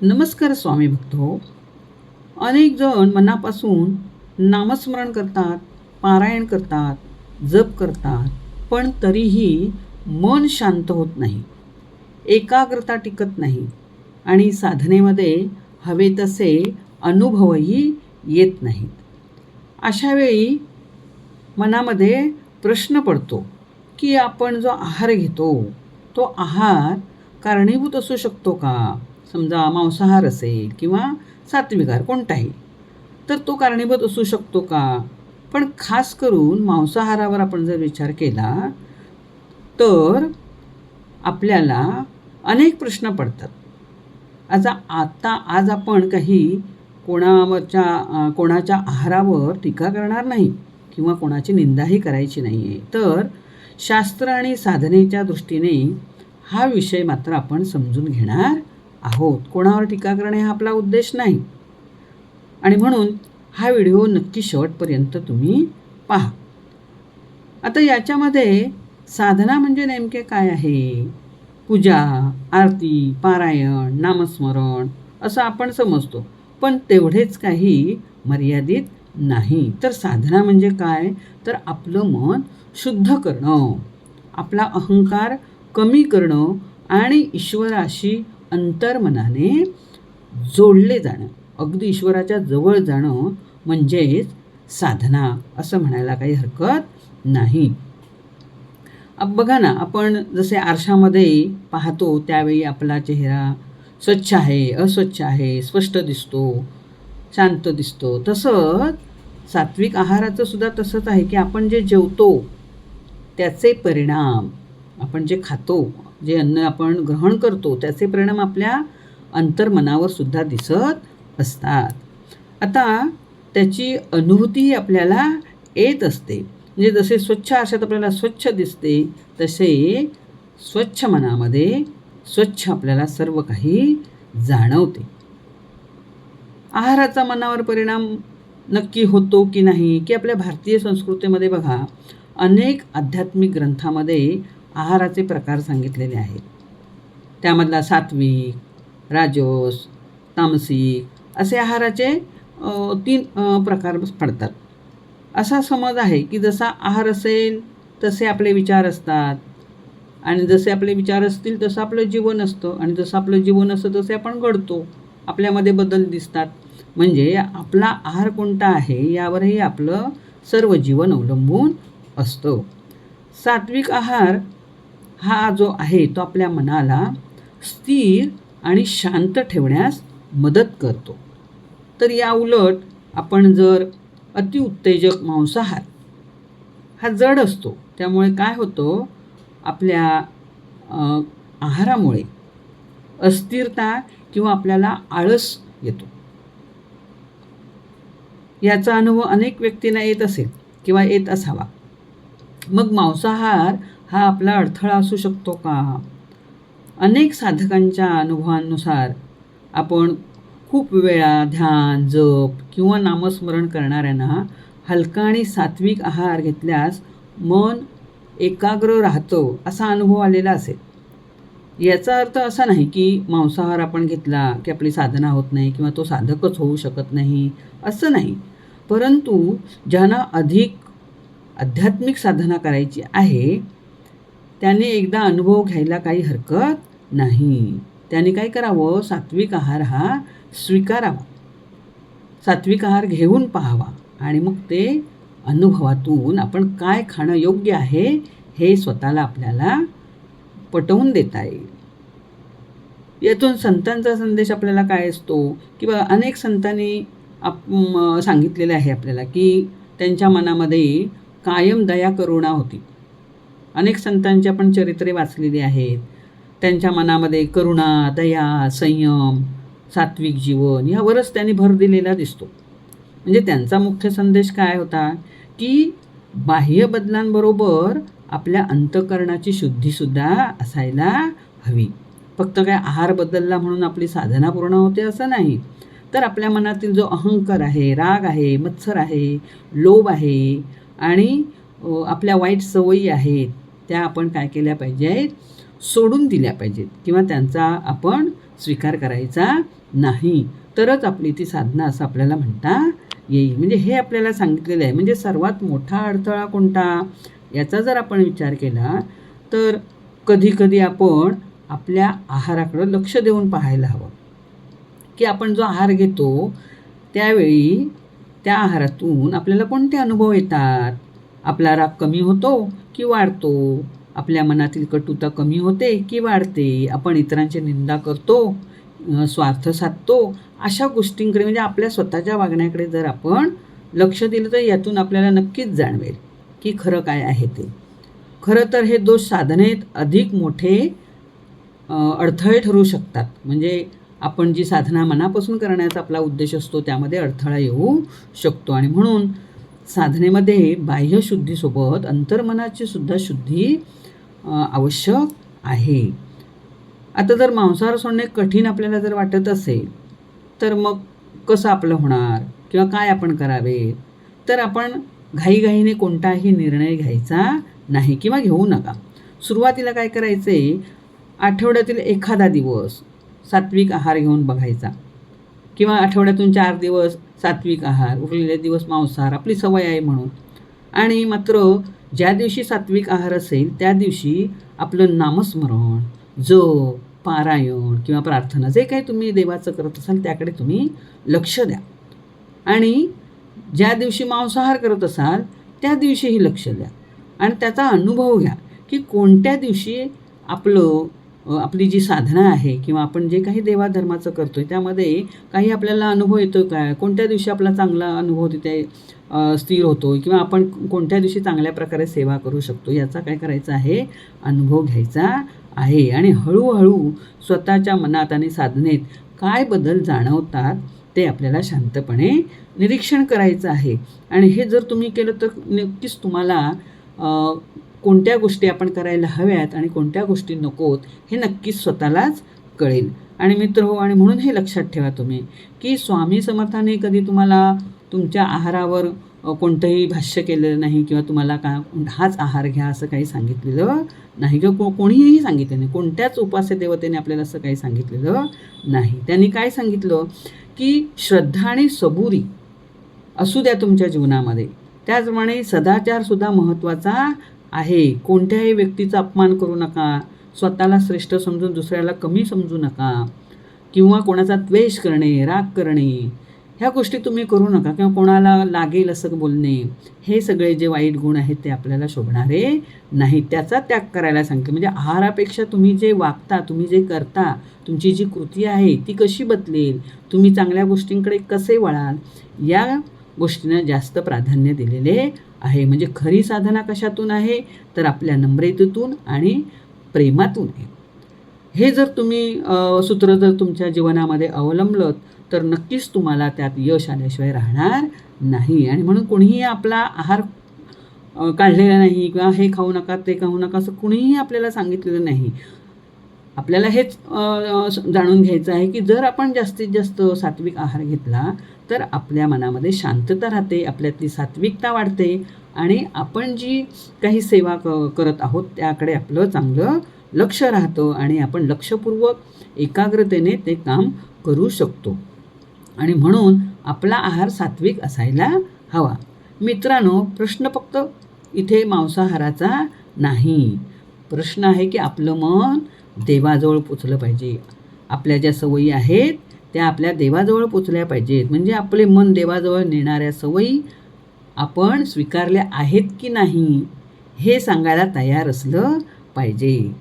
नमस्कार स्वामी भक्तो. अनेक जण मनापासून नामस्मरण करतात, पारायण करतात, जप करतात, पण तरीही मन शांत होत नाही, एकाग्रता टिकत नाही आणि साधनेमध्ये हवे तसे अनुभवही येत नाहीत. अशा वेळी मनामध्ये प्रश्न पडतो की आपण जो आहार घेतो तो आहार कारणीभूत असू शकतो का? समजा मांसाहार असेल किंवा सात्विक आहार कोणताही, तर तो कारणीभूत असू शकतो का? पण खास करून मांसाहारावर आपण जर विचार केला तर आपल्याला अनेक प्रश्न पडतात. आज आपण काही कोणाच्या आहारावर टीका करणार नाही किंवा कोणाची निंदाही करायची नाही आहे. तर शास्त्र आणि साधनेच्या दृष्टीने हा विषय मात्र आपण समजून घेणार आहोत. कोणावर टीका करणे हा आपला उद्देश नाही आणि म्हणून हा व्हिडिओ नक्की शेवटपर्यंत तुम्ही पहा. आता याच्यामध्ये साधना म्हणजे नेमके काय आहे? पूजा, आरती, पारायण, नामस्मरण असं आपण समजतो, पण तेवढेच काही मर्यादित नाही. तर साधना म्हणजे काय? तर आपलं मन शुद्ध करणं, आपला अहंकार कमी करणं आणि ईश्वराशी अंतर्मनाने जोडले जाणं, अगदी ईश्वराच्या जवळ जाणं म्हणजेच साधना असं म्हणायला काही हरकत नाही. बघा ना, आपण जसे आरशामध्ये पाहतो त्यावेळी आपला चेहरा स्वच्छ आहे, अस्वच्छ आहे, स्पष्ट दिसतो, शांत दिसतो. तसंच सात्विक आहाराचं सुद्धा तसंच आहे की आपण जे जेवतो त्याचे परिणाम, आपण जे खातो, जे अन्न आपण ग्रहण करतो त्याचे परिणाम आपल्या अंतर्मनावर सुद्धा दिसत असतात. आता त्याची अनुभूती आपल्याला येत असते. म्हणजे जसे स्वच्छ आरशात आपल्याला स्वच्छ दिसते तसे स्वच्छ मनामध्ये स्वच्छ आपल्याला सर्व काही जाणवते. आहाराचा मनावर परिणाम नक्की होतो की नाही, की आपल्या भारतीय संस्कृतीमध्ये बघा अनेक आध्यात्मिक ग्रंथामध्ये आहाराचे प्रकार सांगितलेले आहेत. त्यामधला सात्विक, राजस, तामसिक असे आहाराचे 3 प्रकार पडतात. असा समज आहे की जसा आहार असेल तसे आपले विचार असतात आणि जसे आपले विचार असतील तसं आपलं जीवन असतं आणि जसं आपलं जीवन असतं तसे आपण घडतो, आपल्यामध्ये बदल दिसतात. म्हणजे आपला आहार कोणता आहे यावरही आपलं सर्व जीवन अवलंबून असतं. सात्विक आहार हा जो आहे तो आपल्या मनाला स्थिर आणि शांत ठेवण्यास मदत करतो. तर या उलट आपण जर अतिउत्तेजक मांसाहार हा जड असतो, त्यामुळे काय होतं आपल्या आहारामुळे अस्थिरता किंवा आपल्याला आळस येतो. याचा अनुभव अनेक व्यक्तींना येत असेल किंवा येत असावा. मग मांसाहार हा आपला अडथळा असू शकतो का? अनेक साधकांच्या अनुभवानुसार आपण खूप वेळा ध्यान, जप किंवा नामस्मरण करणाऱ्यांना हलका आणि सात्विक आहार घेतल्यास मन एकाग्र राहतं असा अनुभव आलेला असेल. याचा अर्थ असा नाही की मांसाहार आपण घेतला की आपली साधना होत नाही किंवा तो साधकच होऊ शकत नाही, असं नाही. परंतु ज्यांना अधिक आध्यात्मिक साधना करायची आहे त्याने एकदा अनुभव घ्यायला काही हरकत नाही. त्याने काय करावं? सात्विक आहार हा स्वीकारावा, सात्विक आहार घेऊन पाहावा आणि मग ते अनुभवातून आपण काय खाणं योग्य आहे हे स्वतःला आपल्याला पटवून देता येईल. यातून संतांचा संदेश आपल्याला काय असतो किंवा अनेक संतांनी सांगितलेलं आहे आपल्याला की त्यांच्या मनामध्ये कायम दया करुणा होती. अनेक संतांची आपण चरित्रे वाचलेली आहेत. त्यांच्या मनामध्ये करुणा, दया, संयम, सात्विक जीवन यावरच त्यांनी भर दिलेला दिसतो. म्हणजे त्यांचा मुख्य संदेश काय होता की बाह्य बदलांबरोबर आपल्या अंतःकरणाची शुद्धीसुद्धा असायला हवी. फक्त काय आहार बदलला म्हणून आपली साधना पूर्ण होते असं नाही. तर आपल्या मनातील जो अहंकार आहे, राग आहे, मत्सर आहे, लोभ आहे आणि आपल्या वाईट सवयी आहेत त्या आपण काय केल्या पाहिजेत? सोडून दिल्या पाहिजेत किंवा त्यांचा आपण स्वीकार करायचा नाही, तरच आपली ती साधना असं आपल्याला म्हणता येईल. म्हणजे हे आपल्याला सांगितलेलं आहे. म्हणजे सर्वात मोठा अडथळा कोणता याचा जर आपण विचार केला तर कधी आपण आपल्या आहाराकडं लक्ष देऊन पाहायला हवं, की आपण जो आहार घेतो त्यावेळी त्या आहारातून आपल्याला कोणते अनुभव येतात. आपला राग कमी होतो की वाढतो, आपल्या मनातील कटुता कमी होते की वाढते, आपण इतरांची निंदा करतो, स्वार्थ साधतो, अशा गोष्टींकडे म्हणजे आपल्या स्वतःच्या वागण्याकडे जर आपण लक्ष दिलं तर यातून आपल्याला नक्कीच जाणवेल की खरं काय आहे ते. खरं तर हे दोष साधनेत अधिक मोठे अडथळे ठरू शकतात. म्हणजे आपण जी साधना मनापासून करण्याचा आपला उद्देश असतो त्यामध्ये अडथळा येऊ शकतो. आणि म्हणून साधनेमध्ये बाह्यशुद्धीसोबत अंतर्मनाची सुद्धा शुद्धी आवश्यक आहे. आता जर मांसाहार सोडणे कठीण आपल्याला जर वाटत असेल तर मग कसं आपलं होणार किंवा काय आपण करावे, तर आपण घाईघाईने कोणताही निर्णय घ्यायचा नाही किंवा घेऊ नका. सुरुवातीला काय करायचे, आठवड्यातील एखादा दिवस सात्विक आहार घेऊन बघायचा किंवा आठवड्यातून 4 दिवस सात्विक आहार, उरलेले दिवस मांसाहार, आपली सवय आहे म्हणून. आणि मात्र ज्या दिवशी सात्विक आहार असेल त्या दिवशी आपलं नामस्मरण, जप, पारायण किंवा प्रार्थना जे काही तुम्ही देवाचं करत असाल त्याकडे तुम्ही लक्ष द्या. आणि ज्या दिवशी मांसाहार करत असाल त्या दिवशीही लक्ष द्या आणि त्याचा अनुभव घ्या की कोणत्या दिवशी आपली जी साधना आहे किंवा आपण जे काही देवाधर्माचं करतो आहे त्यामध्ये काही आपल्याला अनुभव येतो काय, कोणत्या दिवशी आपला चांगला अनुभव तिथे स्थिर होतो किंवा आपण कोणत्या दिवशी चांगल्या प्रकारे सेवा करू शकतो, याचा काय करायचा आहे, अनुभव घ्यायचा आहे. आणि हळूहळू स्वतःच्या मनात आणि साधनेत काय बदल जाणवतात ते आपल्याला शांतपणे निरीक्षण करायचं आहे. आणि हे जर तुम्ही केलं तर नक्कीच तुम्हाला कोणत्या गोष्टी आपण करायला हव्यात आणि कोणत्या गोष्टी नकोत हे नक्कीच स्वतःलाच कळेल. आणि मित्रहो, आणि म्हणून हे लक्षात ठेवा तुम्ही की स्वामी समर्थाने कधी तुम्हाला तुमच्या आहारावर कोणतंही भाष्य केलेलं नाही किंवा तुम्हाला हाच आहार घ्या असं काही सांगितलेलं नाही किंवा कोणीही सांगितलं नाही. कोणत्याच उपास्य देवतेने आपल्याला असं काही सांगितलेलं नाही. त्यांनी काय सांगितलं की श्रद्धा आणि सबुरी असू द्या तुमच्या जीवनामध्ये. त्याचप्रमाणे सदाचारसुद्धा महत्त्वाचा आहे. कोणत्याही व्यक्तीचा अपमान करू नका, स्वतःला श्रेष्ठ समजून दुसऱ्याला कमी समजू नका किंवा कोणाचा द्वेष करणे, राग करणे ह्या गोष्टी तुम्ही करू नका किंवा कोणाला लागेल असं बोलणे, हे सगळे जे वाईट गुण आहेत ते आपल्याला शोभणारे नाही. त्याचा त्याग करायला सांगते. म्हणजे आहारापेक्षा तुम्ही जे वागता, तुम्ही जे करता, तुमची जी कृती आहे ती कशी बदलेल, तुम्ही चांगल्या गोष्टींकडे कसे वळाल, या गोष्टींना जास्त प्राधान्य दिलेले आहे. म्हणजे खरी साधना कशातून आहे तर आपल्या नम्रतेतून आणि प्रेमातून आहे. हे जर तुम्ही सूत्र जर तुमच्या जीवनामध्ये अवलंबलं तर नक्कीच तुम्हाला त्यात यश आल्याशिवाय राहणार नाही. आणि म्हणून कोणीही आपला आहार काढलेला नाही किंवा हे खाऊ नका ते खाऊ नका असं कुणीही आपल्याला सांगितलेलं नाही. आपल्याला हेच जाणून घ्यायचं आहे की जर आपण जास्तीत जास्त सात्विक आहार घेतला तर आपल्या मनामध्ये शांतता राहते, आपल्यातली सात्विकता वाढते आणि आपण जी काही सेवा करत आहोत त्याकडे आपलं चांगलं लक्ष राहतं आणि आपण लक्षपूर्वक एकाग्रतेने ते काम करू शकतो. आणि म्हणून आपला आहार सात्विक असायला हवा. मित्रांनो, प्रश्न फक्त इथे मांसाहाराचा नाही. प्रश्न आहे की आपलं मन देवाजवळ पोचलं पाहिजे. आपल्या ज्या सवयी आहेत त्या आपल्या देवाजवळ पोचल्या पाहिजेत. म्हणजे आपले मन देवाजवळ नेणाऱ्या सवयी आपण स्वीकारल्या आहेत की नाही हे सांगायला तयार असलं पाहिजे.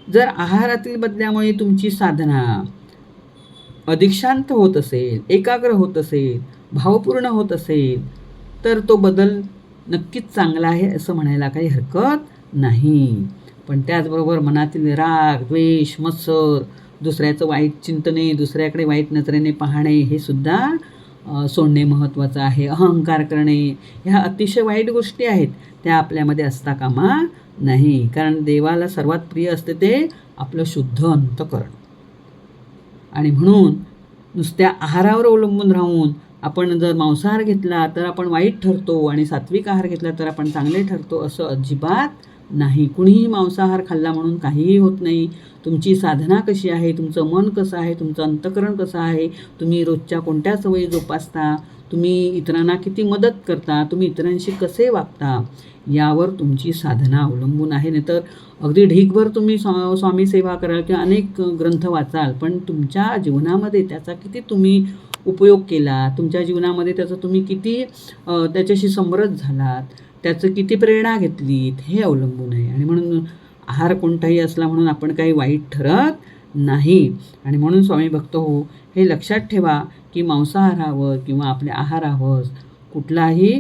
जर आहारातील बदल्यामुळे तुमची साधना अधिक शांत होत असेल, एकाग्र होत असेल, भावपूर्ण होत असेल तर तो बदल नक्कीच चांगला आहे असं म्हणायला काही हरकत नाही. पण त्याचबरोबर मनातील राग, द्वेष, मत्सर, दुसऱ्याचं वाईट चिंतने, दुसऱ्याकडे वाईट नजरेने पाहणे हे सुद्धा सोडणे महत्त्वाचं आहे. अहंकार करणे ह्या अतिशय वाईट गोष्टी आहेत, त्या आपल्यामध्ये असता कामा नाही. कारण देवाला सर्वात प्रिय असते ते आपलं शुद्ध अंतःकरण. आणि म्हणून नुसत्या आहारावर अवलंबून राहून आपण जर मांसाहार घेतला तर आपण वाईट ठरतो आणि सात्विक आहार घेतला तर आपण चांगले ठरतो असं अजिबात नाही. कुणीही मांसाहार खाल्ला म्हणून काहीही होत नाही. तुमची साधना कशी आहे, तुमचं मन कसं आहे, तुमचं अंतःकरण कसं आहे, तुम्ही रोजच्या कोणत्या सवयी जोपासता, तुम्ही इतरांना किती मदत करता, तुम्ही इतरांशी कसे वागता, यावर तुमची साधना अवलंबून आहे. नाहीतर अगदी ढीगभर तुम्ही स्वामी सेवा कराल किंवा अनेक ग्रंथ वाचाल, पण तुमच्या जीवनामध्ये त्याचा किती तुम्ही उपयोग केला, तुमच्या जीवनामध्ये त्याचं तुम्ही किती त्याच्याशी समरस झालात, त्याचं किती प्रेरणा घेतलीत, हे अवलंबून आहे. आणि म्हणून आहार कोणताही असला म्हणून आपण काही वाईट ठरत नाही. आणि म्हणून स्वामी भक्त हो, हे लक्षात ठेवा की मांसाहारावर किंवा आपल्या आहारावर कुठलाही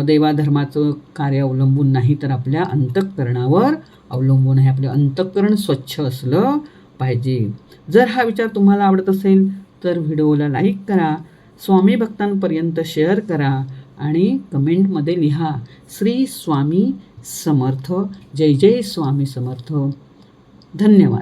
देवाधर्माचं कार्य अवलंबून नाही, तर आपल्या अंतःकरणावर अवलंबून आहे. आपलं अंतःकरण स्वच्छ असलं पाहिजे. जर हा विचार तुम्हाला आवडत असेल तर व्हिडिओला लाईक करा, स्वामी भक्तांपर्यंत शेअर करा आणि कमेंटमध्ये लिहा श्री स्वामी समर्थ, जय जय स्वामी समर्थ. धन्यवाद.